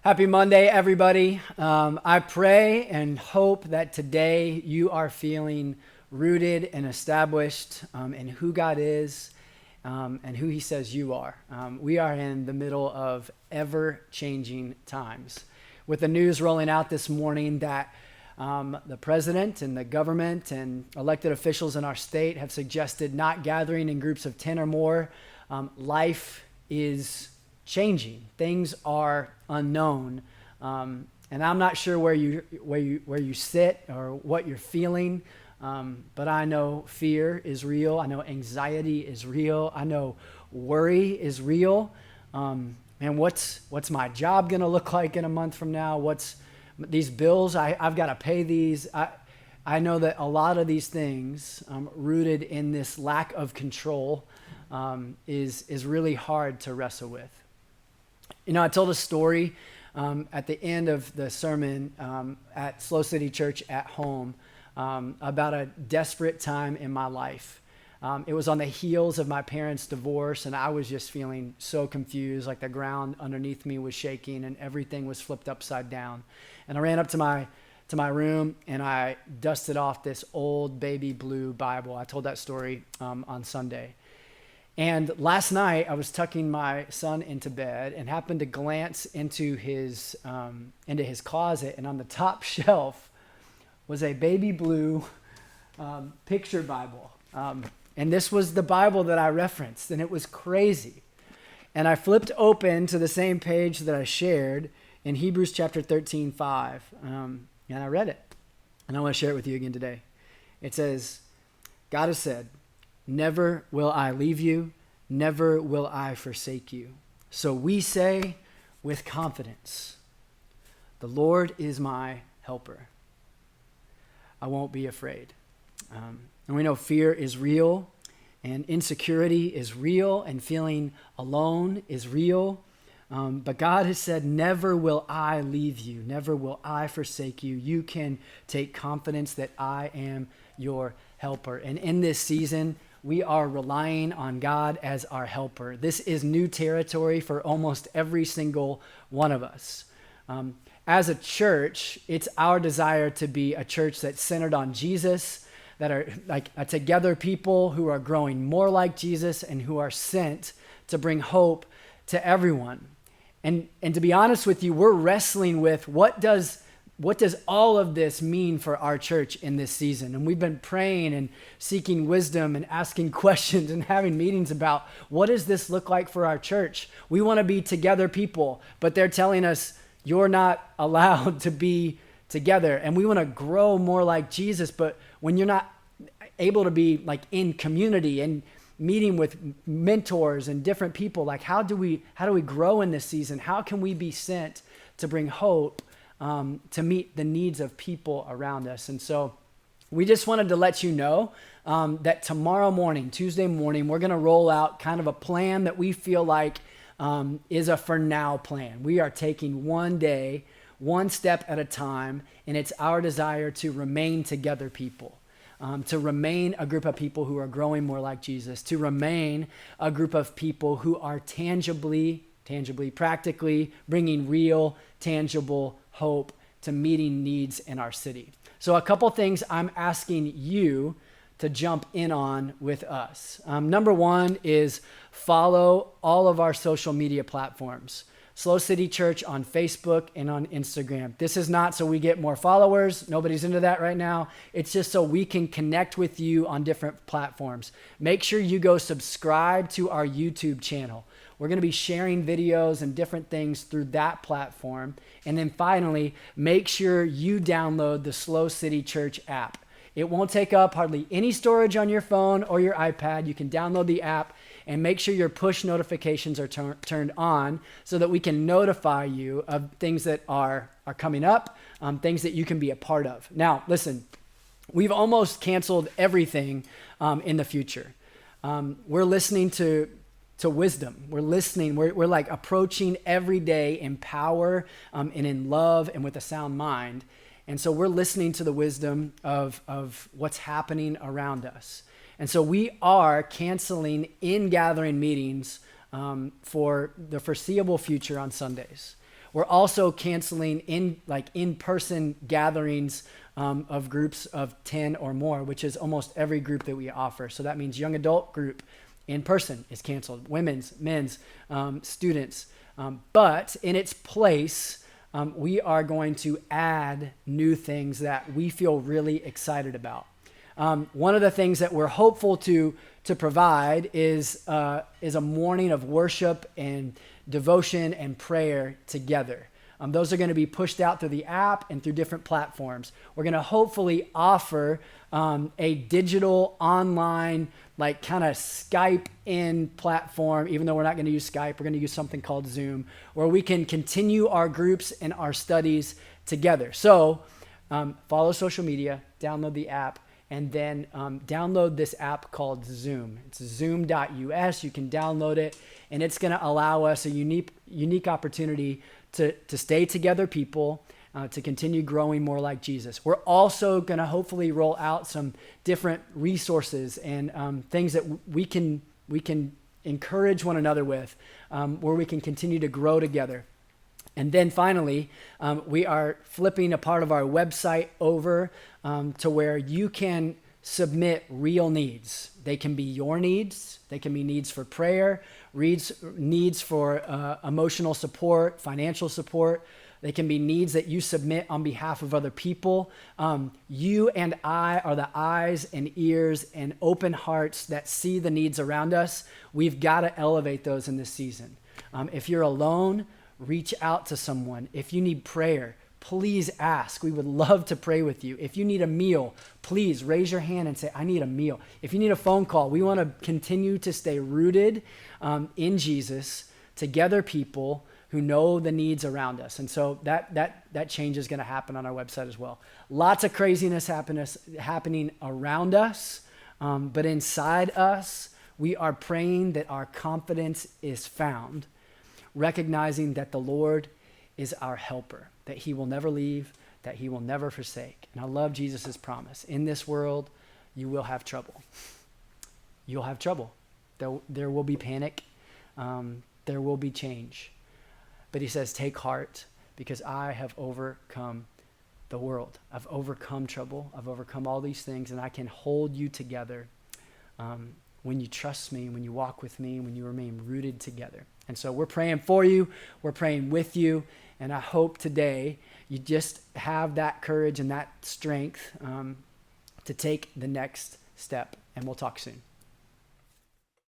Happy Monday, everybody. I pray and hope that today you are feeling rooted and established in who God is and who He says you are. We are in the middle of ever-changing times. With the news rolling out this morning that the president and the government and elected officials in our state have suggested not gathering in groups of 10 or more, life is changing. Things are unknown, and I'm not sure where you sit or what you're feeling, but I know fear is real. I know anxiety is real. I know worry is real. And what's my job gonna look like in a month from now? What's these bills? I've got to pay these. I know that a lot of these things, rooted in this lack of control, is really hard to wrestle with. You know, I told a story at the end of the sermon at SLO City Church at home about a desperate time in my life. It was on the heels of my parents' divorce, and I was just feeling so confused, like the ground underneath me was shaking and everything was flipped upside down. And I ran up to my room and I dusted off this old baby blue Bible. I told that story on Sunday. And last night, I was tucking my son into bed and happened to glance into his closet, and on the top shelf was a baby blue picture Bible. And this was the Bible that I referenced, and it was crazy. And I flipped open to the same page that I shared in Hebrews chapter 13:5, and I read it. And I want to share it with you again today. It says, God has said, "Never will I leave you, never will I forsake you." So we say with confidence, "The Lord is my helper. I won't be afraid." And we know fear is real, and insecurity is real, and feeling alone is real. But God has said, "Never will I leave you, never will I forsake you." You can take confidence that I am your helper. And in this season, we are relying on God as our helper. This is new territory for almost every single one of us. As a church, it's our desire to be a church that's centered on Jesus, that are like a together people who are growing more like Jesus and who are sent to bring hope to everyone. And to be honest with you, we're wrestling with what does all of this mean for our church in this season? And we've been praying and seeking wisdom and asking questions and having meetings about what does this look like for our church? We want to be together people, but they're telling us you're not allowed to be together. And we want to grow more like Jesus, but when you're not able to be like in community and meeting with mentors and different people, like how do we grow in this season? How can we be sent to bring hope to meet the needs of people around us? And so we just wanted to let you know that tomorrow morning, Tuesday morning, we're going to roll out kind of a plan that we feel like is a for now plan. We are taking one day, one step at a time, and it's our desire to remain together people. To remain a group of people who are growing more like Jesus, to remain a group of people who are tangibly, practically bringing real, tangible hope to meeting needs in our city. So a couple things I'm asking you to jump in on with us. Number one is follow all of our social media platforms. SLO City Church on Facebook and on Instagram. This is not so we get more followers. Nobody's into that right now. It's just so we can connect with you on different platforms. Make sure you go subscribe to our YouTube channel. We're going to be sharing videos and different things through that platform. And then finally, make sure you download the SLO City Church app. It won't take up hardly any storage on your phone or your iPad. You can download the app and make sure your push notifications are turned on so that we can notify you of things that are coming up, things that you can be a part of. Now, listen, we've almost canceled everything in the future. We're listening to wisdom. We're listening. We're like approaching every day in power and in love and with a sound mind. And so we're listening to the wisdom of what's happening around us. And so we are canceling in-gathering meetings for the foreseeable future on Sundays. We're also canceling in-person gatherings of groups of 10 or more, which is almost every group that we offer. So that means young adult group in person is canceled, women's, men's, students. But in its place, we are going to add new things that we feel really excited about. One of the things that we're hopeful to provide is a morning of worship and devotion and prayer together. Those are going to be pushed out through the app and through different platforms. We're going to hopefully offer a digital online, like kind of Skype in platform, even though we're not going to use Skype, we're going to use something called Zoom, where we can continue our groups and our studies together. So follow social media, download the app, and then download this app called Zoom. It's zoom.us. You can download it, and it's going to allow us a unique opportunity to stay together, people, to continue growing more like Jesus. We're also going to hopefully roll out some different resources and things that we can encourage one another with, where we can continue to grow together. And then finally, we are flipping a part of our website over to where you can submit real needs. They can be your needs. They can be needs for prayer, needs for emotional support, financial support. They can be needs that you submit on behalf of other people. You and I are the eyes and ears and open hearts that see the needs around us. We've got to elevate those in this season. If you're alone, reach out to someone. If you need prayer, please ask. We would love to pray with you. If you need a meal, please raise your hand and say, I need a meal. If you need a phone call, we want to continue to stay rooted in Jesus, together people who know the needs around us. And so that change is going to happen on our website as well. Lots of craziness happening around us, but inside us, we are praying that our confidence is found, recognizing that the Lord is our helper, that he will never leave, that he will never forsake. And I love Jesus' promise. In this world, you will have trouble. You'll have trouble. There will be panic. There will be change. But he says, take heart, because I have overcome the world. I've overcome trouble. I've overcome all these things, and I can hold you together when you trust me, when you walk with me, when you remain rooted together. And so we're praying for you. We're praying with you. And I hope today you just have that courage and that strength to take the next step. And we'll talk soon.